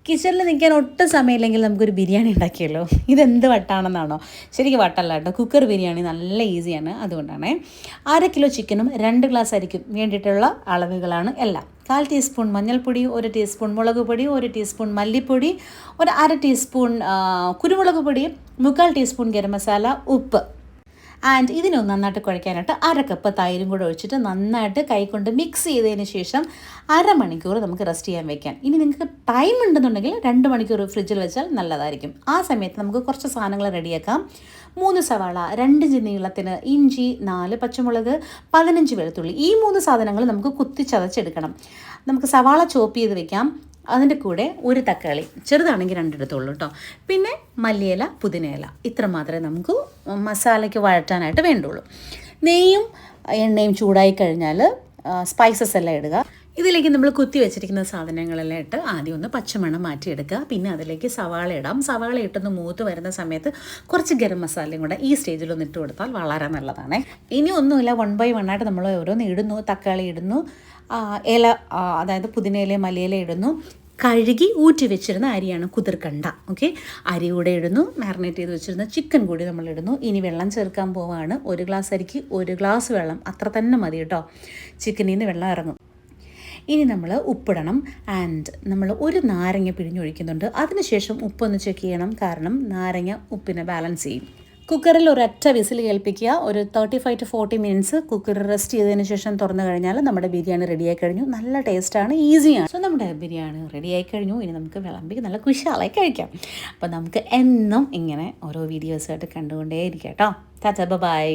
കിച്ചണിൽ നിൽക്കാൻ ഒട്ടും സമയമില്ലെങ്കിൽ നമുക്കൊരു ബിരിയാണി ഉണ്ടാക്കിയല്ലോ. ഇതെന്ത് വട്ടാണെന്നാണോ? ശരിക്കും വട്ടല്ല കേട്ടോ. കുക്കർ ബിരിയാണി നല്ല ഈസിയാണ്. അതുകൊണ്ടാണ് 1/2 കിലോ ചിക്കനും 2 ഗ്ലാസ് അരിക്കും വേണ്ടിയിട്ടുള്ള അളവുകളാണ് എല്ലാം. 1/4 ടീസ്പൂൺ മഞ്ഞൾപ്പൊടി, 1 ടീസ്പൂൺ മുളക് പൊടി, 1 ടീസ്പൂൺ മല്ലിപ്പൊടി, 1/2 ടീസ്പൂൺ കുരുമുളക് പൊടി, 1/4 ടീസ്പൂൺ ഗരം മസാല, ഉപ്പ്. ആൻഡ് ഇതിനൊന്ന് നന്നായിട്ട് കുഴയ്ക്കാനായിട്ട് 1/2 കപ്പ് തൈരും കൂടെ ഒഴിച്ചിട്ട് നന്നായിട്ട് കൈകൊണ്ട് മിക്സ് ചെയ്തതിന് ശേഷം അരമണിക്കൂർ നമുക്ക് റെസ്റ്റ് ചെയ്യാൻ വെക്കാം. ഇനി നിങ്ങൾക്ക് ടൈം ഉണ്ടെന്നുണ്ടെങ്കിൽ 2 മണിക്കൂർ ഫ്രിഡ്ജിൽ വെച്ചാൽ നല്ലതായിരിക്കും. ആ സമയത്ത് നമുക്ക് കുറച്ച് സാധനങ്ങൾ റെഡിയാക്കാം. 3 സവാള, 2 ഇഞ്ച് നീളത്തിന് ഇഞ്ചി, 4 പച്ചമുളക്, 15 വെളുത്തുള്ളി. ഈ 3 സാധനങ്ങൾ നമുക്ക് കുത്തിച്ചതച്ചെടുക്കണം. നമുക്ക് സവാള ചോപ്പ് ചെയ്ത് വെക്കാം. അതിൻ്റെ കൂടെ 1 തക്കാളി, ചെറുതാണെങ്കിൽ 2 എടുത്തോളൂ കേട്ടോ. പിന്നെ മല്ലിയില, പുതിനയില. ഇത്ര മാത്രമേ നമുക്ക് മസാലയ്ക്ക് വഴറ്റാനായിട്ട് വേണ്ടുള്ളൂ. നെയ്യും എണ്ണയും ചൂടായി കഴിഞ്ഞാൽ സ്പൈസസ് എല്ലാം ഇടുക. ഇതിലേക്ക് നമ്മൾ കുത്തി വെച്ചിരിക്കുന്ന സാധനങ്ങളെല്ലാം ഇട്ട് ആദ്യം ഒന്ന് പച്ചമണം മാറ്റിയെടുക്കുക. പിന്നെ അതിലേക്ക് സവാള ഇടാം. സവാള ഇട്ടൊന്ന് മൂത്ത് വരുന്ന സമയത്ത് കുറച്ച് ഗരം മസാലയും കൂടെ ഈ സ്റ്റേജിലൊന്ന് ഇട്ട് കൊടുത്താൽ വളരെ നല്ലതാണ്. ഇനി ഒന്നുമില്ല, 1 by 1 ആയിട്ട് നമ്മൾ ഓരോന്ന് ഇടുന്നു. തക്കാളി ഇടുന്നു, ഇല അതായത് പുതിനയില, മല്ലിയില ഇടുന്നു. കഴുകി ഊറ്റി വെച്ചിരുന്ന അരിയാണ്, കുതിർക്കണ്ട. ഓക്കെ, അരി കൂടെ ഇടുന്നു. മാറിനേറ്റ് ചെയ്ത് വെച്ചിരുന്ന ചിക്കൻ കൂടി നമ്മൾ ഇടുന്നു. ഇനി വെള്ളം ചേർക്കാൻ പോവാണ്. 1 ഗ്ലാസ് അരിക്ക് 1 ഗ്ലാസ് വെള്ളം, അത്ര തന്നെ മതി കേട്ടോ. ചിക്കനിൽ നിന്ന് വെള്ളം ഇറങ്ങും. ഇനി നമ്മൾ ഉപ്പിടണം. ആൻഡ് നമ്മൾ 1 നാരങ്ങ പിഴിഞ്ഞൊഴിക്കുന്നുണ്ട്. അതിനുശേഷം ഉപ്പൊന്ന് ചെക്ക് ചെയ്യണം, കാരണം നാരങ്ങ ഉപ്പിനെ ബാലൻസ് ചെയ്യും. കുക്കറിൽ ഒരൊറ്റ വിസിൽ കേൾപ്പിക്കുക. ഒരു 35 to 40 മിനിറ്റ്സ് കുക്കർ റെസ്റ്റ് ചെയ്തതിന് ശേഷം തുറന്നു കഴിഞ്ഞാൽ നമ്മുടെ ബിരിയാണി റെഡിയായി കഴിഞ്ഞു. നല്ല ടേസ്റ്റാണ്, ഈസിയാണ്. സോ നമ്മുടെ ബിരിയാണി റെഡിയായി കഴിഞ്ഞു. ഇനി നമുക്ക് വിളമ്പി നല്ല കുശാലായി കഴിക്കാം. അപ്പോൾ നമുക്ക് എന്നും ഇങ്ങനെ ഓരോ വീഡിയോസായിട്ട് കണ്ടുകൊണ്ടേ ഇരിക്കാം കേട്ടോ. ടാറ്റാ, ബൈ.